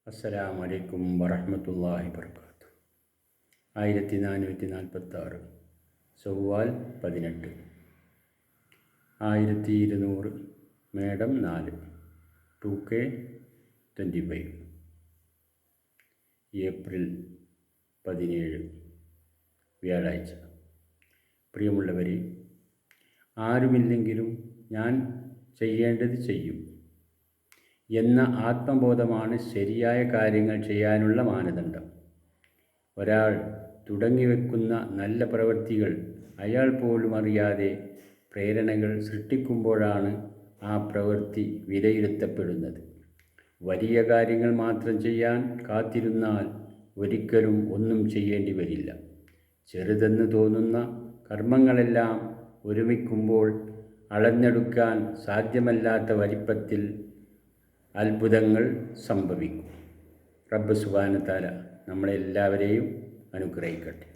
അസ്സലാമു അലൈക്കും വറഹ്മത്തുള്ളാഹി വബറകാതുഹു. 1446 ചൊവ്വാൽ 18 1200 മേടം 4 2K25 ഏപ്രിൽ 17 വ്യാഴാഴ്ച. പ്രിയമുള്ളവരെ, ആരുമില്ലെങ്കിലും ഞാൻ ചെയ്യേണ്ടത് ചെയ്യും എന്ന ആത്മബോധമാണ് ശരിയായ കാര്യങ്ങൾ ചെയ്യാനുള്ള മാനദണ്ഡം. ഒരാൾ തുടങ്ങിവെക്കുന്ന നല്ല പ്രവൃത്തികൾ അയാൾ പോലും അറിയാതെ പ്രേരണകൾ സൃഷ്ടിക്കുമ്പോഴാണ് ആ പ്രവൃത്തി വിലയിരുത്തപ്പെടുന്നത്. വലിയ കാര്യങ്ങൾ മാത്രം ചെയ്യാൻ കാത്തിരുന്നാൽ ഒരിക്കലും ഒന്നും ചെയ്യേണ്ടി വരില്ല. ചെറുതെന്ന് തോന്നുന്ന കർമ്മങ്ങളെല്ലാം ഒരുമിക്കുമ്പോൾ അളന്നെടുക്കാൻ സാധ്യമല്ലാത്ത വലിപ്പത്തിൽ അത്ഭുതങ്ങൾ സംഭവിക്കും. റബ്ബ് സുബ്ഹാനഹു വ തആല നമ്മളെല്ലാവരെയും അനുഗ്രഹിക്കട്ടെ.